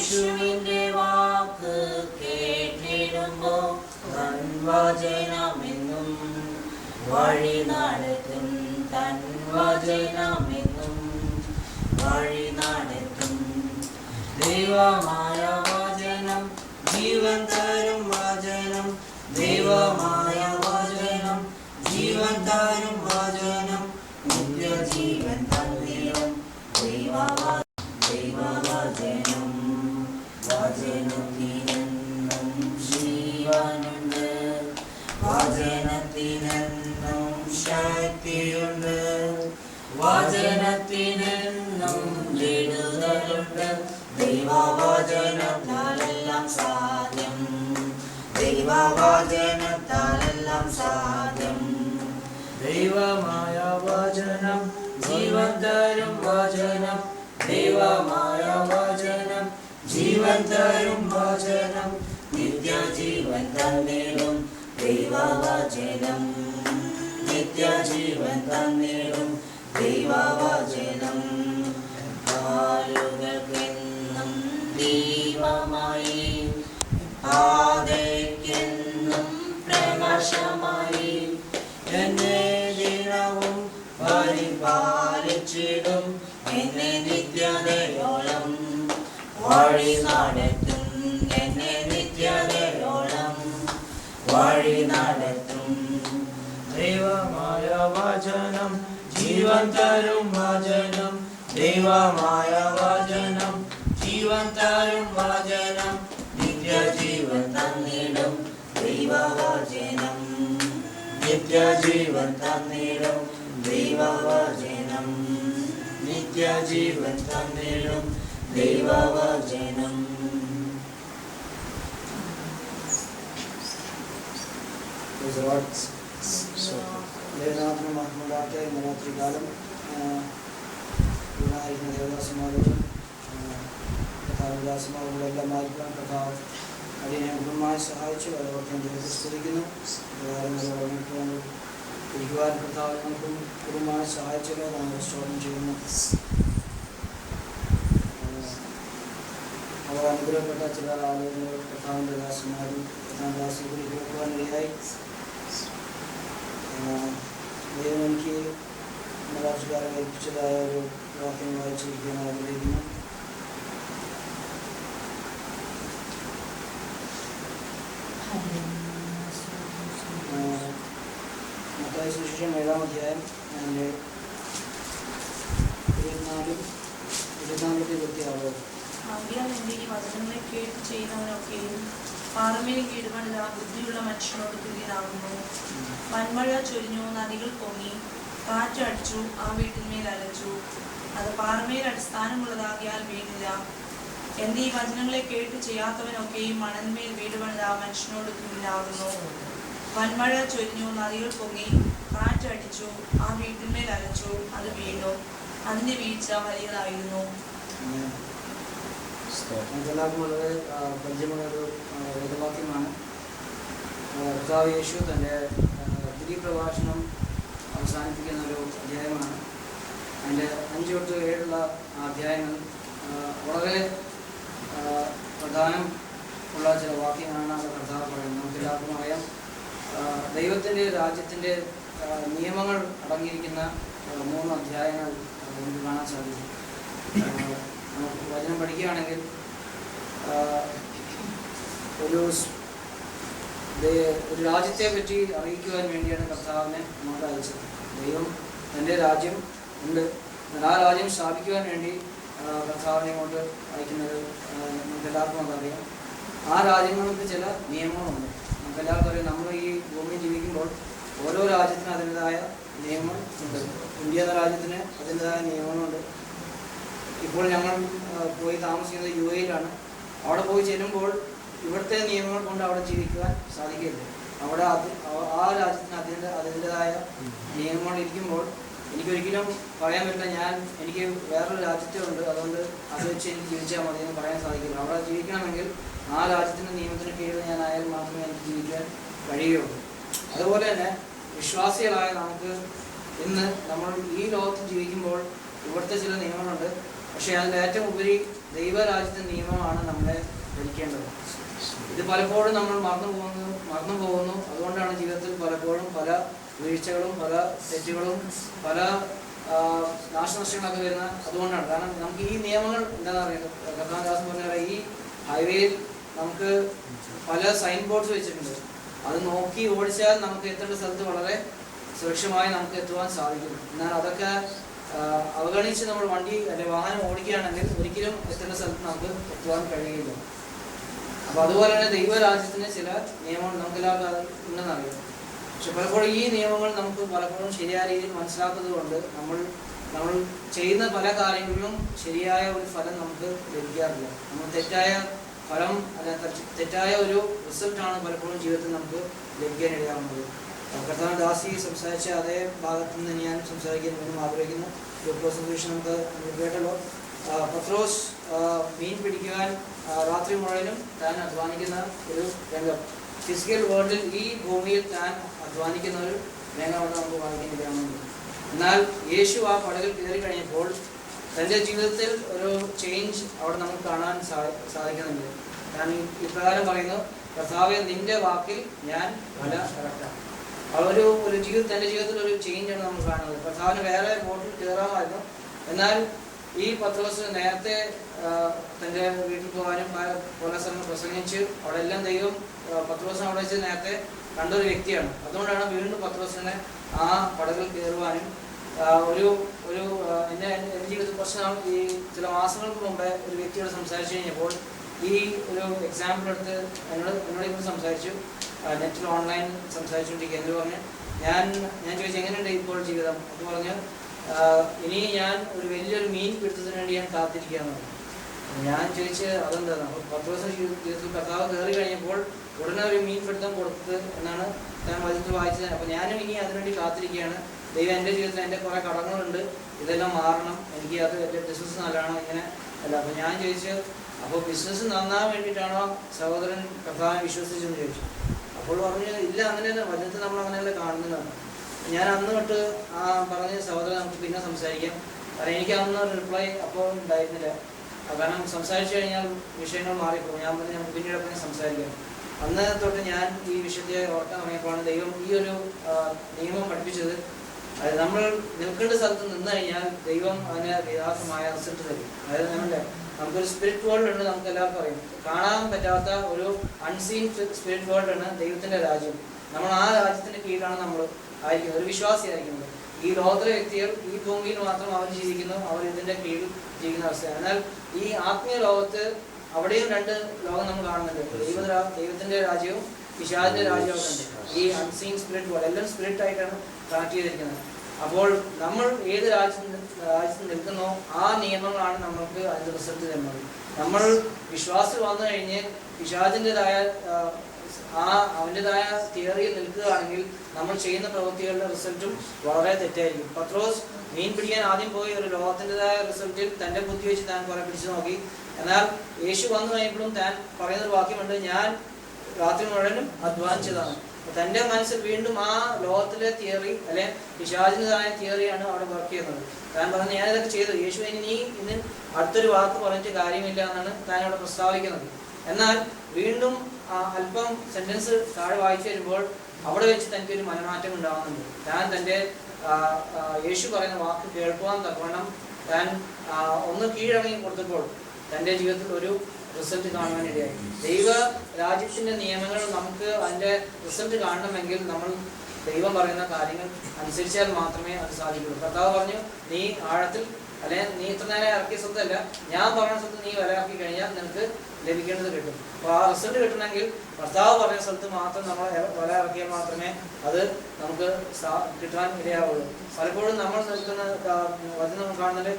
യേശുവിന്റെ വാക്ക് കേട്ടിടുമ്പോൾ തൻ വചനമെന്നും വഴി നടത്തും, തൻ വചനമെന്നും വഴി നടത്തും. ദൈവമായ വചനം ജീവൻ തരും വചനം, ദൈവമായ വചനം ജീവൻ തരും വചനം, നിത്യജീവൻ തന്നിടും ദൈവവചനം. വചനത്തിനെന്നും ജീവനുണ്ട്, വചനത്തിനെന്നും ശക്തിയുണ്ട്, വചനത്തിനെന്നും വിടുതലുണ്ട്. ദൈവവചനത്താലെല്ലാം സാധ്യം, ദൈവവചനത്താലെല്ലാം സാധ്യം. ദൈവമായ വചനം ജീവൻ തരും വചനം, ദൈവമായ വചനം ജീവൻ തരും വചനം, നിത്യജീവൻ തന്നിടും ദൈവവചനം, നിത്യജീവൻ തന്നിടും ദൈവവചനം. കാലുകൾക്കെന്നും ദീപമായി, പാതയ്ക്കെന്നും പ്രകാശമായി, എന്നെ ദിനവും പരിപാലിച്ചിടും, എന്നെ നിത്യതയോളം വഴി നടത്തും, എന്നെ നിത്യതയോളം വഴി നടത്തും. ദൈവമായ വചനം ജീവൻ തരും വചനം, ദൈവമായ വചനം ജീവൻ തരും വചനം, നിത്യജീവൻ തന്നിടും ദൈവവചനം, നിത്യജീവൻ തന്നിടും ദൈവവചനം, നിത്യജീവൻ തന്നിടും ദൈവവചനം. ദേവനാഥനും മഹമ്മദാട്ടെ ഇന്ന് രാത്രികാലം ായിരിക്കുന്ന ദേവദാസന്മാരോടും കഥാവിദാസന്മാരോടെല്ലാം ആയിരിക്കണം. കഥാവ് അതിനെ പൂർണ്ണമായി സഹായിച്ചു, അതോടൊപ്പം ദൈവത്തെ സ്തുതിക്കുന്നു. ഇരിക്കുവാൻ കർത്താവ് നമുക്കും പൂർണ്ണമായി സഹായിച്ചല്ലോ, നമ്മൾ സ്തോത്രം ചെയ്യുന്നു. അവർ അനുഗ്രഹപ്പെട്ട ചില ആളുകൾ കർത്താവിൻ്റെ ദാസന്മാരും കർത്താവിൻ്റെ ദാസികളെ കേൾക്കുവാനിടയായി. ദൈവം എനിക്ക് രാഷ്ട്രീയക്കാരെ ഏൽപ്പിച്ചതായ ഒരു വാക്യം വായിച്ചിരിക്കാൻ ആഗ്രഹിക്കുന്നു. മത്തായി സുവിശേഷം 7-ാം അധ്യായം 24-26. വചനങ്ങളെ കേട്ട് ചെയ്യുന്നവനൊക്കെയും പാറമേൽ കീഴ്പണിത ബുദ്ധിയുള്ള മനുഷ്യനോട് തുല്യനാകുന്നു. വൻമഴ ചൊരിഞ്ഞു, നദികൾ പൊങ്ങി, കാറ്റടിച്ചു, ആ വീട്ടിന്മേൽ അലച്ചു. അത് പാറമേൽ അടിസ്ഥാനമുള്ളതാകിയാൽ വീണില്ല. എന്റെ ഈ വചനങ്ങളെ കേട്ട് ചെയ്യാത്തവനൊക്കെയും മണന്മേൽ വീടുപണിത മനുഷ്യനോട് തുല്യനാകുന്നു. വൻമഴ ചൊരിഞ്ഞു, നദികൾ പൊങ്ങി, കാറ്റടിച്ചു, ആ വീട്ടിന്മേൽ അലച്ചു. അത് വീണു, അതിന്റെ വീഴ്ച വലിയതായിരുന്നു. നമുക്കെല്ലാവർക്കും വളരെ പരിചയമുള്ളൊരു വേദവാക്യമാണ്. കർത്താവ് യേശു തൻ്റെ ദിനപ്രഭാഷണം അവസാനിപ്പിക്കുന്ന ഒരു അധ്യായമാണ്. അതിൻ്റെ 5-7 അധ്യായങ്ങൾ വളരെ പ്രധാനം ഉള്ള ചില വാക്യങ്ങളാണ് അത് കർത്താവ് പറയുന്നത്. നമുക്കെല്ലാവർക്കും അറിയാം, ദൈവത്തിൻ്റെ രാജ്യത്തിൻ്റെ നിയമങ്ങൾ അടങ്ങിയിരിക്കുന്ന 3 അധ്യായങ്ങൾ നമുക്ക് കാണാൻ സാധിക്കും. നമുക്ക് വചനം പഠിക്കുകയാണെങ്കിൽ ഒരു രാജ്യത്തെ പറ്റി അറിയിക്കുവാൻ വേണ്ടിയാണ് കർത്താവിനെ നമുക്ക് അയച്ചത്. ദൈവം തൻ്റെ രാജ്യം ഉണ്ട്, ആ രാജ്യം സ്ഥാപിക്കുവാൻ വേണ്ടി കർത്താവിനെ കൊണ്ട് അയക്കുന്നത് നമുക്കെല്ലാവർക്കും അതറിയാം. ആ രാജ്യങ്ങൾക്ക് ചില നിയമങ്ങളുണ്ട്. നമുക്കെല്ലാവർക്കും അറിയാം, നമ്മൾ ഈ ഭൂമിയിൽ ജീവിക്കുമ്പോൾ ഓരോ രാജ്യത്തിനും അതിൻ്റെതായ നിയമം ഉണ്ട്. ഇന്ത്യ എന്ന രാജ്യത്തിന് അതിൻ്റെതായ നിയമങ്ങളുണ്ട്. ഇപ്പോൾ ഞങ്ങൾ പോയി താമസിക്കുന്നത് UAE-യിലാണ്. അവിടെ പോയി ചെല്ലുമ്പോൾ ഇവിടുത്തെ നിയമങ്ങൾ കൊണ്ട് അവിടെ ജീവിക്കുവാൻ സാധിക്കില്ല. അവിടെ ആ രാജ്യത്തിന് അതിൻ്റെതായ നിയമങ്ങൾ ഇരിക്കുമ്പോൾ എനിക്കൊരിക്കലും പറയാൻ പറ്റില്ല എനിക്ക് വേറൊരു രാജ്യത്തുണ്ട്, അതുകൊണ്ട് അത് വെച്ച് എനിക്ക് ജീവിച്ചാൽ മതി എന്ന് പറയാൻ സാധിക്കില്ല. അവിടെ ജീവിക്കണമെങ്കിൽ ആ രാജ്യത്തിൻ്റെ നിയമത്തിന് കീഴിൽ ഞാനായാൽ മാത്രമേ എനിക്ക് ജീവിക്കാൻ കഴിയുകയുള്ളൂ. അതുപോലെ തന്നെ വിശ്വാസികളായ നമുക്ക് ഇന്ന് നമ്മൾ ഈ ലോകത്ത് ജീവിക്കുമ്പോൾ ഇവിടുത്തെ ചില നിയമങ്ങളുണ്ട്. പക്ഷേ അതിൻ്റെ ഏറ്റവും ഉപരി ദൈവരാജ്യത്തിന്റെ നിയമമാണ് നമ്മളെ ഭരിക്കേണ്ടത്. ഇത് പലപ്പോഴും നമ്മൾ മറന്നു പോകുന്നു. അതുകൊണ്ടാണ് ജീവിതത്തിൽ പലപ്പോഴും പല വീഴ്ചകളും പല തെറ്റുകളും പല നാശനഷ്ടങ്ങളൊക്കെ വരുന്നത്. അതുകൊണ്ടാണ്. കാരണം നമുക്ക് ഈ നിയമങ്ങൾ എന്താണെന്ന് അറിയുന്നത്, കർത്താദാസൻ പറഞ്ഞ പോലെ ഈ ഹൈവേയിൽ നമുക്ക് പല സൈൻ ബോർഡ്സ് വെച്ചിട്ടുണ്ട്. അത് നോക്കി ഓടിച്ചാൽ നമുക്ക് എത്തേണ്ട സ്ഥലത്ത് വളരെ സുരക്ഷമായി നമുക്ക് എത്തുവാൻ സാധിക്കും. എന്നാൽ അതൊക്കെ അവഗണിച്ച് നമ്മൾ വണ്ടി അല്ലെങ്കിൽ വാഹനം ഓടിക്കുകയാണെങ്കിൽ ഒരിക്കലും എത്തേണ്ട സ്ഥലത്ത് നമുക്ക് എത്തുവാൻ കഴിയില്ല. അപ്പോൾ അതുപോലെ തന്നെ ദൈവരാജ്യത്തിന് ചില നിയമങ്ങൾ നമുക്കെല്ലാവർക്കും ഉണ്ടെന്നറിയാം. പക്ഷെ പലപ്പോഴും ഈ നിയമങ്ങൾ നമുക്ക് പലപ്പോഴും ശരിയായ രീതിയിൽ മനസ്സിലാക്കുന്നത് കൊണ്ട് നമ്മൾ ചെയ്യുന്ന പല കാര്യങ്ങളിലും ശരിയായ ഒരു ഫലം നമുക്ക് ലഭിക്കാറില്ല. നമ്മൾ തെറ്റായ ഫലം തെറ്റായ ഒരു റിസൾട്ടാണ് പലപ്പോഴും ജീവിതത്തിൽ നമുക്ക് ലഭിക്കാൻ ഇടയാകുന്നത്. കർത്താവ് ദാസി സംസാരിച്ച അതേ ഭാഗത്ത് നിന്ന് ഞാൻ സംസാരിക്കാൻ വേണ്ടി ആഗ്രഹിക്കുന്നു. സുവിശേഷം നമുക്ക് കേട്ടല്ലോ. പത്രോസ് മീൻ പിടിക്കുവാൻ രാത്രി മുഴുവനും താൻ അധ്വാനിക്കുന്ന ഒരു രംഗം, ഫിസിക്കൽ വേൾഡിൽ ഈ ഭൂമിയിൽ താൻ അധ്വാനിക്കുന്ന ഒരു രംഗമാണ് നമുക്ക് വായിക്കാൻ ഇടയാകുന്നത്. എന്നാൽ യേശു ആ പടകിൽ കയറി കഴിഞ്ഞപ്പോൾ തൻ്റെ ജീവിതത്തിൽ ഒരു ചേഞ്ച് അവിടെ നമുക്ക് കാണാൻ സാധിക്കുന്നുണ്ട്. ഞാൻ ഇപ്രകാരം പറയുന്നു, കർത്താവേ നിന്റെ വാക്കിൽ ഞാൻ വല ഇറക്കാം. ഒരു തൻ്റെ ജീവിതത്തിൽ ഒരു ചേഞ്ചാണ് നമ്മൾ കാണുന്നത്. കർത്താവിന് വേറെ ബോട്ടിൽ കയറാമായിരുന്നു. എന്നാൽ ഈ പത്രോസ് നേരത്തെ തൻ്റെ വീട്ടിൽ പോകാനും പല സ്ഥലങ്ങൾ പ്രസംഗിച്ച് അവിടെ എല്ലാം ദൈവം പത്രോസിനെ അവിടെ വെച്ച് നേരത്തെ കണ്ടൊരു വ്യക്തിയാണ്. അതുകൊണ്ടാണ് വീണ്ടും പത്രോസിനെ ആ പടകിൽ കയറുവാനും എൻ്റെ ജീവിതത്തിൽ കുറച്ച് ഈ ചില മാസങ്ങൾക്ക് മുമ്പേ ഒരു വ്യക്തിയോട് സംസാരിച്ചു കഴിഞ്ഞപ്പോൾ ഈ ഒരു എക്സാമ്പിൾ എടുത്ത് എന്നോട് ഇപ്പോൾ സംസാരിച്ചു. നെറ്റിൽ ഓൺലൈൻ സംസാരിച്ചുകൊണ്ടിരിക്കുക. എന്ന് പറഞ്ഞ് ഞാൻ ചോദിച്ചു എങ്ങനെയുണ്ട് ഇപ്പോൾ ജീവിതം. അത് പറഞ്ഞ് ഇനി ഞാൻ ഒരു വലിയൊരു മീൻ പിടുത്തത്തിന് വേണ്ടി ഞാൻ കാത്തിരിക്കുകയെന്ന് പറഞ്ഞു. ഞാൻ ചോദിച്ച് അതെന്താണ്. അപ്പോൾ 10 ദിവസം ജീവിതത്തിൽ കർത്താവ് കയറി കഴിഞ്ഞപ്പോൾ ഉടനെ ഒരു മീൻ പിടുത്തം കൊടുത്തത് എന്നാണ് ഞാൻ വചനത്തിൽ വായിച്ചത്. അപ്പോൾ ഞാനും ഇനി അതിനുവേണ്ടി കാത്തിരിക്കുകയാണ്. ദൈവം എൻ്റെ ജീവിതത്തിൽ എൻ്റെ കുറേ കടങ്ങളുണ്ട്, ഇതെല്ലാം മാറണം, എനിക്ക് അത് എൻ്റെ ബിസിനസ് നല്ലതാണോ ഇങ്ങനെ അല്ല. അപ്പോൾ ഞാൻ ചോദിച്ചു, അപ്പോൾ ബിസിനസ് നന്നാൻ വേണ്ടിയിട്ടാണോ സഹോദരൻ കർത്താവിനെ വിശ്വസിച്ചെന്ന് ചോദിച്ചു. അപ്പോൾ പറഞ്ഞു ഇല്ല, അങ്ങനെയല്ല, വചനത്തിൽ നമ്മൾ അങ്ങനെയല്ല കാണുന്നതാണ്. ഞാൻ അന്ന് തൊട്ട് പറഞ്ഞ സഹോദരൻ നമുക്ക് പിന്നെ സംസാരിക്കാം. കാരണം എനിക്ക് അന്ന് റിപ്ലൈ അപ്പോൾ ഉണ്ടായിരുന്നില്ല. കാരണം സംസാരിച്ചു കഴിഞ്ഞാൽ വിഷയങ്ങൾ മാറിപ്പോകും. ഞാൻ പറഞ്ഞ് നമുക്ക് പിന്നീട് പിന്നെ സംസാരിക്കാം. അന്ന് തൊട്ട് ഞാൻ ഈ വിഷയത്തെ ഓർക്കാൻ തുടങ്ങിയപ്പോഴാണ് ദൈവം ഈ ഒരു നിയമം പഠിപ്പിച്ചത്. അതായത് നമ്മൾ നിൽക്കേണ്ട സ്ഥലത്ത് നിന്ന് കഴിഞ്ഞാൽ ദൈവം അതിന് യഥാർത്ഥമായ റിസൾട്ട് തരും. അതായത് നമുക്കൊരു സ്പിരിറ്റ് വേൾഡ് ഉണ്ട്, നമുക്ക് എല്ലാവർക്കും അറിയാം. കാണാൻ പറ്റാത്ത ഒരു അൺസീൻ സ്പിരിറ്റ് വേൾഡ് ആണ് ദൈവത്തിൻ്റെ രാജ്യം. നമ്മൾ ആ രാജ്യത്തിൻ്റെ കീഴിലാണ് നമ്മൾ ആയിരിക്കുന്നത്, ഒരു വിശ്വാസിയായിരിക്കുന്നത്. ഈ ലോകത്തിലെ വ്യക്തികൾ ഈ ഭൂമിയിൽ മാത്രം അവർ ജീവിക്കുന്നു, അവർ ഇതിൻ്റെ കീഴിൽ ജീവിക്കുന്ന അവസ്ഥയാണ്. എന്നാൽ ഈ ആത്മീയ ലോകത്ത് അവിടെയും 2 ലോകം നമ്മൾ കാണുന്നുണ്ട്. ദൈവത്തിൻ്റെ രാജ്യവും പിശാചിൻ്റെ രാജ്യവും ഉണ്ട്. ഈ അൺസീൻ സ്പിരിറ്റ് വേൾഡ് എല്ലാം സ്പിരിറ്റ് ആയിട്ടാണ് കണക്ട് ചെയ്തിരിക്കുന്നത്. അപ്പോൾ നമ്മൾ ഏത് രാജ്യത്ത് നിൽക്കുന്നോ ആ നിയമങ്ങളാണ് നമ്മൾക്ക് അതിൻ്റെ റിസൾട്ട് തരുന്നത്. നമ്മൾ വിശ്വാസം വന്നു കഴിഞ്ഞ് പിശാചിൻ്റെതായ അവൻ്റെതായ തിയറിയിൽ നിൽക്കുകയാണെങ്കിൽ നമ്മൾ ചെയ്യുന്ന പ്രവൃത്തികളുടെ റിസൾട്ടും വളരെ തെറ്റായിരിക്കും. പത്രോസ് മീൻ പിടിക്കാൻ ആദ്യം പോയി ഒരു ലോകത്തിൻ്റെതായ റിസൾട്ടിൽ തൻ്റെ ബുദ്ധി വെച്ച് താൻ കുറെ പിടിച്ചു നോക്കി. എന്നാൽ യേശു വന്നു കഴിഞ്ഞപ്പോഴും താൻ പറയുന്നൊരു വാക്യമുണ്ട്, ഞാൻ രാത്രി മുഴുവനും അധ്വാനിച്ചതാണ്. തൻ്റെ മനസ്സിൽ വീണ്ടും ആ ലോകത്തിലെ തിയറി അല്ലെ പിശാചിൻ്റെതായ തിയറിയാണ് അവിടെ വർക്ക് ചെയ്യുന്നത്. താൻ പറഞ്ഞു ഞാനിതൊക്കെ ചെയ്തു, യേശു നീ ഇന്ന് അടുത്തൊരു വാക്ക് പറഞ്ഞിട്ട് കാര്യമില്ല എന്നാണ് താൻ അവിടെ പ്രസ്താവിക്കുന്നത്. എന്നാൽ വീണ്ടും അല്പം സെന്റൻസ് താഴെ വായിച്ചു വരുമ്പോൾ അവിടെ വെച്ച് തനിക്കൊരു മനമാറ്റം ഉണ്ടാകുന്നുണ്ട്. താൻ തൻ്റെ യേശു പറയുന്ന വാക്ക് കേൾക്കുവാൻ തക്കവണ്ണം താൻ ഒന്ന് കീഴടങ്ങി കൊടുത്തപ്പോൾ തൻ്റെ ജീവിതത്തിൽ ഒരു റിസൾട്ട് കാണുവാനിടയായി. ദൈവ രാജ്യത്തിൻ്റെ നിയമങ്ങൾ നമുക്ക് അതിൻ്റെ റിസൾട്ട് കാണണമെങ്കിൽ നമ്മൾ ദൈവം പറയുന്ന കാര്യങ്ങൾ അനുസരിച്ചാൽ മാത്രമേ അത് സാധിക്കുള്ളൂ. കർത്താവ് പറഞ്ഞു, നീ ആഴത്തിൽ നീ ഇത്ര നേരം ഇറക്കിയ സ്വത്തല്ല, ഞാൻ പറഞ്ഞ സ്വത്ത് നീ വിലയാക്കി കഴിഞ്ഞാൽ നിനക്ക് ലഭിക്കേണ്ടത് കിട്ടും. അപ്പോൾ ആ റിസൾട്ട് കിട്ടണമെങ്കിൽ കർത്താവ് പറയുന്ന സ്ഥലത്ത് മാത്രം നമ്മൾ വില ഇറക്കിയാൽ മാത്രമേ അത് നമുക്ക് കിട്ടാൻ ഇടയാവുള്ളൂ. പലപ്പോഴും നമ്മൾ നിൽക്കുന്ന വചനം കാണുന്നത്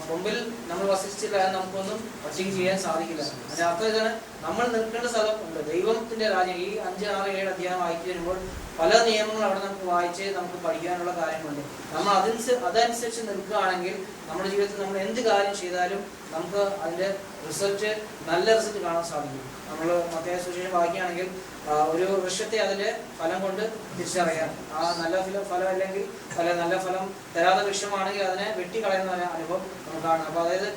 കൊമ്പിൽ നമ്മൾ വസിച്ചില്ല, നമുക്കൊന്നും ഒറ്റയ്ക്ക് ചെയ്യാൻ സാധിക്കില്ല. അതിൻ്റെ അർത്ഥം ഇതാണ്, നമ്മൾ നിൽക്കേണ്ട സ്ഥലം ഉണ്ട്. ദൈവത്തിന്റെ രാജ്യം ഈ 5, 6, 7 അധ്യായം വായിച്ചു വരുമ്പോൾ പല നിയമങ്ങൾ അവിടെ നമുക്ക് വായിച്ച് നമുക്ക് പഠിക്കാനുള്ള കാര്യങ്ങളുണ്ട്. നമ്മൾ അതനുസരിച്ച് നിൽക്കുകയാണെങ്കിൽ നമ്മുടെ ജീവിതത്തിൽ നമ്മൾ എന്ത് കാര്യം ചെയ്താലും നമുക്ക് അതിന്റെ റിസൾട്ട്, നല്ല റിസൾട്ട് കാണാൻ സാധിക്കും. നമ്മൾ മത്തയ സുവിശേഷം വായിക്കുകയാണെങ്കിൽ ഒരു വൃക്ഷത്തെ അതിന്റെ ഫലം കൊണ്ട് തിരിച്ചറിയാം. ആ നല്ല ഫലം അല്ലെങ്കിൽ നല്ല ഫലം തരാത്ത വൃക്ഷമാണെങ്കിൽ അതിനെ വെട്ടിക്കളയുന്ന അനുഭവം നമുക്ക് കാണാം. അപ്പൊ അതായത്